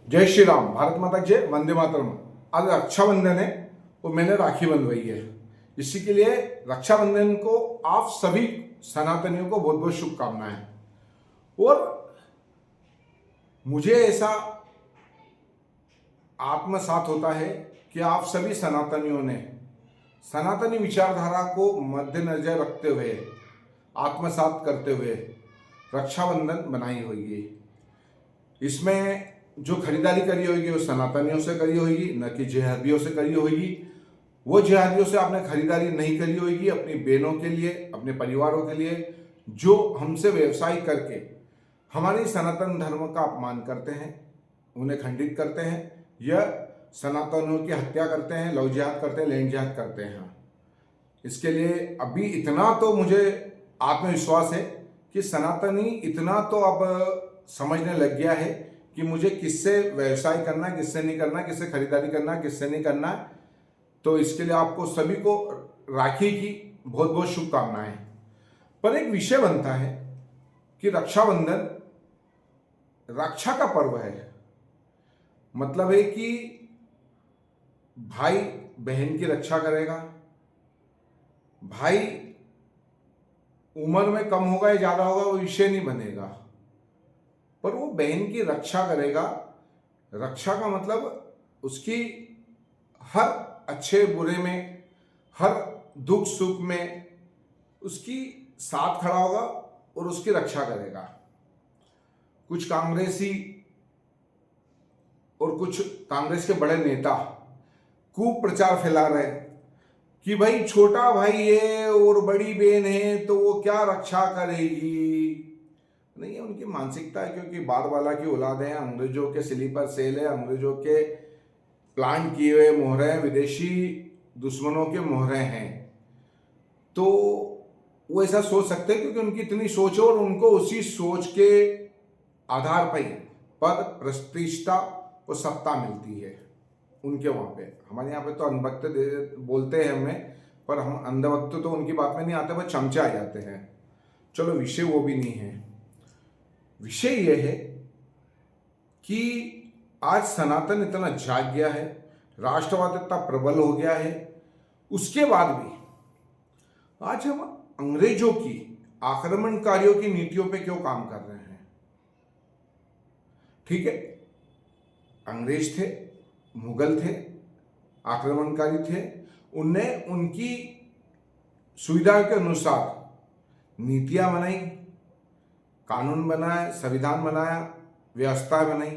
जय श्री राम, भारत माता की जय, वंदे मातरम। आज रक्षाबंधन है और मैंने राखी बंधवाई है। इसी के लिए रक्षाबंधन को आप सभी सनातनियों को बहुत बहुत शुभकामनाएं। और मुझे ऐसा आत्मसात होता है कि आप सभी सनातनियों ने सनातनी विचारधारा को मद्देनजर रखते हुए, आत्मसात करते हुए रक्षाबंधन बनाई होगी। इसमें जो खरीदारी करी होगी वो सनातनियों से करी होगी, न कि जिहादियों से करी होगी। वो जिहादियों से आपने खरीदारी नहीं करी होगी अपनी बहनों के लिए, अपने परिवारों के लिए, जो हमसे व्यवसाय करके हमारी सनातन धर्म का अपमान करते हैं, उन्हें खंडित करते हैं, या सनातनियों की हत्या करते हैं, लव जिहाद करते हैं, लैंड जिहाद करते हैं। इसके लिए अभी इतना तो मुझे आत्मविश्वास है कि सनातनी इतना तो अब समझने लग गया है कि मुझे किससे व्यवसाय करना है, किससे नहीं करना, किससे खरीदारी करना है, किससे नहीं करना है। तो इसके लिए आपको सभी को राखी की बहुत बहुत शुभकामनाएं। पर एक विषय बनता है कि रक्षाबंधन रक्षा का पर्व है। मतलब है कि भाई बहन की रक्षा करेगा। भाई उम्र में कम होगा या ज्यादा होगा वो विषय नहीं बनेगा, पर वो बहन की रक्षा करेगा। रक्षा का मतलब उसकी हर अच्छे बुरे में, हर दुख सुख में उसकी साथ खड़ा होगा और उसकी रक्षा करेगा। कुछ कांग्रेसी और कुछ कांग्रेस के बड़े नेता कुप्रचार फैला रहे हैं कि भाई छोटा भाई है और बड़ी बहन है तो वो क्या रक्षा करेगी। नहीं है, उनकी मानसिकता है, क्योंकि बाद वाला की औलाद है, अंग्रेजों के स्लीपर सेल है, अंग्रेजों के प्लांट किए हुए मोहरे हैं, विदेशी दुश्मनों के मोहरे हैं। तो वो ऐसा सोच सकते हैं क्योंकि उनकी इतनी सोच है और उनको उसी सोच के आधार पर ही पद, प्रतिष्ठा और सत्ता मिलती है उनके वहां पे। हमारे यहाँ पे तो अंधभक्त बोलते हैं हमें, पर हम अंधभक्त तो उनकी बात में नहीं आते, वह चमचे आ जाते हैं। चलो, विषय वो भी नहीं है। विषय यह है कि आज सनातन इतना जाग गया है, राष्ट्रवाद इतना प्रबल हो गया है, उसके बाद भी आज हम अंग्रेजों की आक्रमणकारियों की नीतियों पे क्यों काम कर रहे हैं। ठीक है, अंग्रेज थे, मुगल थे, आक्रमणकारी थे, उनने उनकी सुविधा के अनुसार नीतियां बनाई, कानून बनाए, संविधान बनाया, व्यवस्था बनाई,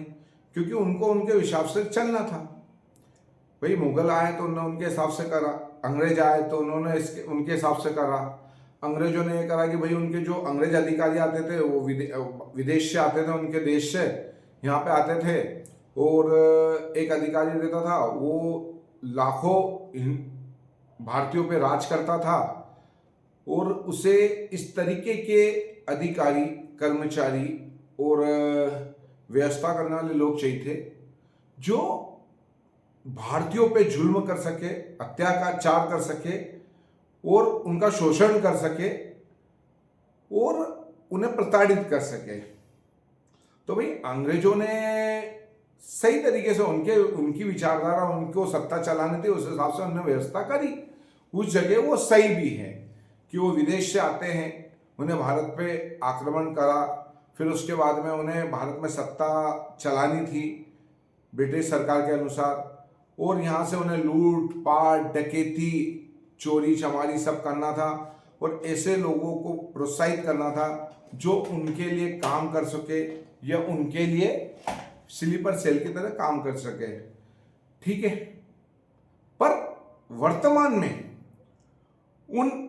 क्योंकि उनको उनके हिसाब से चलना था। भाई मुगल आए तो उन्होंने उनके हिसाब से करा, अंग्रेज आए तो उन्होंने उनके हिसाब से करा। अंग्रेजों ने ये करा कि भाई उनके जो अंग्रेज अधिकारी आते थे वो विदेश से आते थे, उनके देश से यहाँ पे आते थे, और एक अधिकारी रहता था, वो लाखों भारतीयों पे राज करता था। और उसे इस तरीके के अधिकारी, कर्मचारी और व्यवस्था करने वाले लोग चाहिए थे जो भारतीयों पे जुल्म कर सके, अत्याचार कर सके और उनका शोषण कर सके और उन्हें प्रताड़ित कर सके। तो भाई अंग्रेजों ने सही तरीके से उनकी विचारधारा, उनको सत्ता चलाने थी, उस हिसाब से उन्होंने व्यवस्था करी। उस जगह वो सही भी है कि वो विदेश से आते हैं, उन्हें भारत पे आक्रमण करा, फिर उसके बाद में उन्हें भारत में सत्ता चलानी थी ब्रिटिश सरकार के अनुसार, और यहाँ से उन्हें लूट पाट, डकैती, चोरी चमारी सब करना था, और ऐसे लोगों को प्रोत्साहित करना था जो उनके लिए काम कर सके या उनके लिए स्लीपर सेल की तरह काम कर सके। ठीक है, पर वर्तमान में उन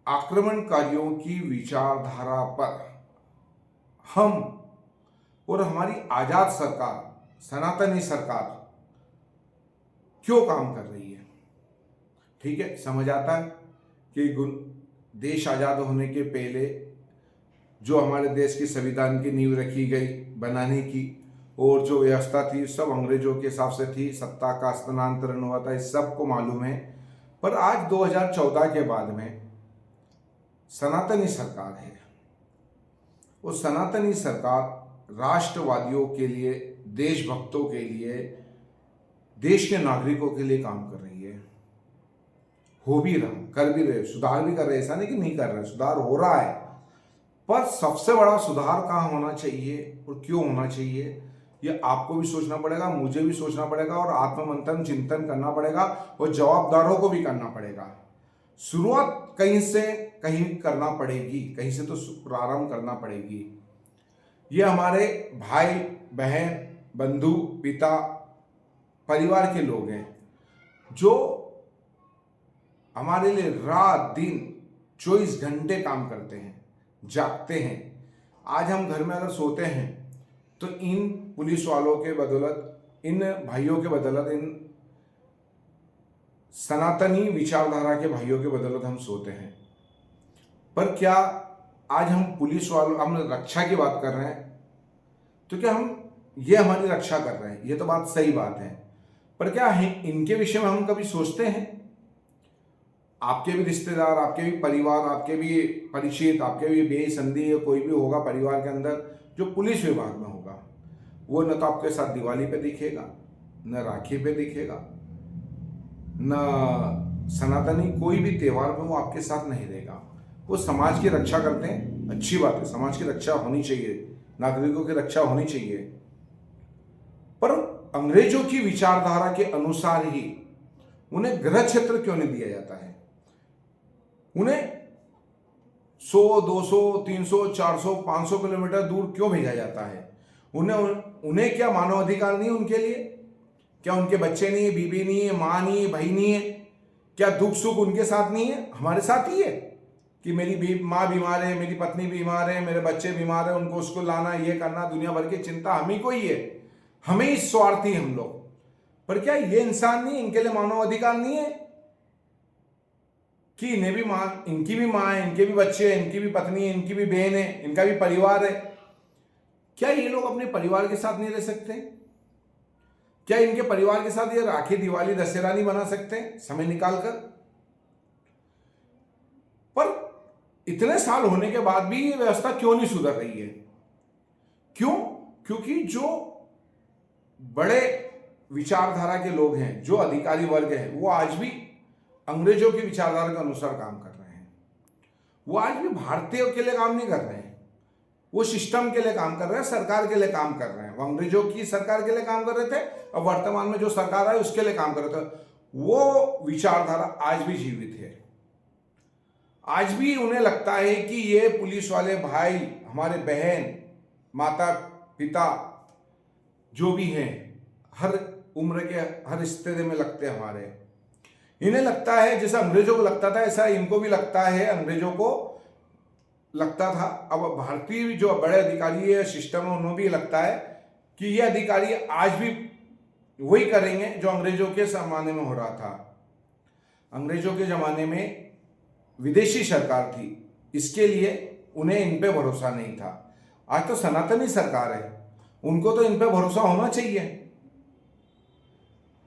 आक्रमणकारियों की विचारधारा पर हम और हमारी आजाद सरकार, सनातनी सरकार क्यों काम कर रही है। ठीक है, समझ आता है कि देश आजाद होने के पहले जो हमारे देश की संविधान की नींव रखी गई बनाने की, और जो व्यवस्था थी सब अंग्रेजों के हिसाब से थी, सत्ता का हस्तांतरण हुआ था, इस सबको मालूम है। पर आज 2014 के बाद में सनातनी सरकार है, वो सनातनी सरकार राष्ट्रवादियों के लिए देशभक्तों के लिए, देश के नागरिकों के लिए काम कर रही है। हो भी रहा, कर भी रहे, सुधार भी कर रहे, ऐसा नहीं कि नहीं कर रहे, सुधार हो रहा है। पर सबसे बड़ा सुधार कहाँ होना चाहिए और क्यों होना चाहिए, ये आपको भी सोचना पड़ेगा, मुझे भी सोचना पड़ेगा और आत्ममंथन चिंतन करना पड़ेगा और जवाबदारों को भी करना पड़ेगा। शुरुआत कहीं से कहीं करना पड़ेगी, कहीं से तो प्रारंभ करना पड़ेगी। ये हमारे भाई बहन, बंधु, पिता, परिवार के लोग हैं जो हमारे लिए रात दिन 24 घंटे काम करते हैं, जागते हैं। आज हम घर में अगर सोते हैं तो इन पुलिस वालों के बदौलत, इन भाइयों के बदौलत, इन सनातनी विचारधारा के भाइयों के बदौलत हम सोते हैं। पर क्या आज हम पुलिस वालों, हम रक्षा की बात कर रहे हैं, तो क्या हम ये हमारी रक्षा कर रहे हैं? ये तो बात सही बात है, पर क्या इनके विषय में हम कभी सोचते हैं? आपके भी रिश्तेदार, आपके भी परिवार, आपके भी परिचित, आपके भी बेसंधी कोई भी होगा परिवार के अंदर जो पुलिस विभाग में होगा, वो न तो आपके साथ दिवाली पे दिखेगा, न राखी पे दिखेगा, न सनातनी कोई भी त्योहार में वो आपके साथ नहीं रहेगा। वो समाज की रक्षा करते हैं, अच्छी बात है, समाज की रक्षा होनी चाहिए, नागरिकों की रक्षा होनी चाहिए। पर अंग्रेजों की विचारधारा के अनुसार ही उन्हें गृह क्षेत्र क्यों नहीं दिया जाता है? उन्हें 100, 200, 300, 400, 500 किलोमीटर दूर क्यों भेजा जाता है? उन्हें क्या मानव अधिकार नहीं है उनके लिए? क्या उनके बच्चे नहीं है, बीबी नहीं है, माँ नहीं है, भाई नहीं है? क्या दुख सुख उनके साथ नहीं है? हमारे साथ ही है कि मेरी माँ बीमार है, मेरी पत्नी बीमार है, मेरे बच्चे बीमार है, उनको उसको लाना, ये करना, दुनिया भर की चिंता हमें को ही है, हमें ही स्वार्थी हम लोग। पर क्या ये इंसान नहीं, इनके लिए मानव अधिकार नहीं है कि इन्हें भी माँ, इनकी भी माँ है, इनके भी बच्चे हैं, इनकी भी पत्नी है, इनकी भी बहन है, इनका भी परिवार है? क्या ये लोग अपने परिवार के साथ नहीं रह सकते? क्या इनके परिवार के साथ ये राखी, दिवाली, दशहरा नहीं बना सकते समय निकालकर? पर इतने साल होने के बाद भी ये व्यवस्था क्यों नहीं सुधर रही है? क्यों? क्योंकि जो बड़े विचारधारा के लोग हैं, जो अधिकारी वर्ग है, वो आज भी अंग्रेजों की विचारधारा के अनुसार काम कर रहे हैं। वो आज भी भारतीयों के लिए काम नहीं कर रहे हैं, वो सिस्टम के लिए काम कर रहे हैं, सरकार के लिए काम कर रहे हैं। वो अंग्रेजों की सरकार के लिए काम कर रहे थे और वर्तमान में जो सरकार है उसके लिए काम कर रहे थे। वो विचारधारा आज भी जीवित है। आज भी उन्हें लगता है कि ये पुलिस वाले भाई, हमारे बहन, माता पिता जो भी हैं, हर उम्र के, हर स्थिति में लगते हैं हमारे। इन्हें लगता है जैसा अंग्रेजों को लगता था, ऐसा इनको भी लगता है, अंग्रेजों को लगता था। अब भारतीय जो बड़े अधिकारी है, सिस्टम है, उन्हें भी लगता है कि ये अधिकारी आज भी वही करेंगे जो अंग्रेजों के जमाने में हो रहा था। अंग्रेजों के जमाने में विदेशी सरकार थी, इसके लिए उन्हें इन पे भरोसा नहीं था। आज तो सनातनी सरकार है, उनको तो इन पे भरोसा होना चाहिए।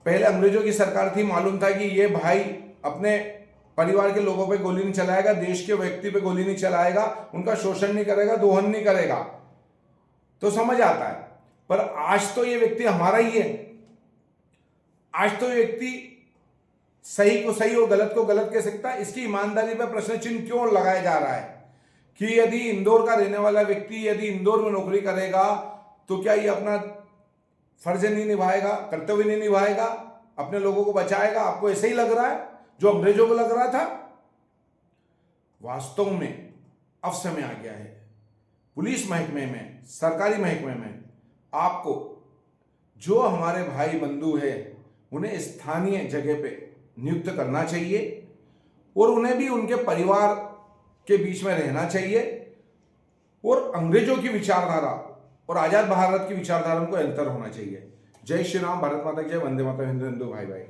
पहले अंग्रेजों की सरकार थी, मालूम था कि ये भाई अपने परिवार के लोगों पे गोली नहीं चलाएगा, देश के व्यक्ति पे गोली नहीं चलाएगा, उनका शोषण नहीं करेगा, दोहन नहीं करेगा, तो समझ आता है। पर आज तो ये व्यक्ति हमारा ही है। आज तो ये व्यक्ति सही को सही और गलत को गलत कह सकता है। इसकी ईमानदारी पर प्रश्न चिन्ह क्यों लगाया जा रहा है कि यदि इंदौर का रहने वाला व्यक्ति यदि इंदौर में नौकरी करेगा तो क्या ये अपना फर्ज नहीं निभाएगा, कर्तव्य नहीं निभाएगा, अपने लोगों को बचाएगा? आपको ऐसे ही लग रहा है जो अंग्रेजों को लग रहा था? वास्तव में अब समय आ गया है, पुलिस महकमे में, सरकारी महकमे में आपको जो हमारे भाई बंधु है उन्हें स्थानीय जगह पे नियुक्त करना चाहिए और उन्हें भी उनके परिवार के बीच में रहना चाहिए और अंग्रेजों की विचारधारा और आजाद भारत की विचारधारा को अंतर होना चाहिए। जय श्री राम, भारत माता की जय, वंदे मातरम, हिंदू हिंदू भाई भाई।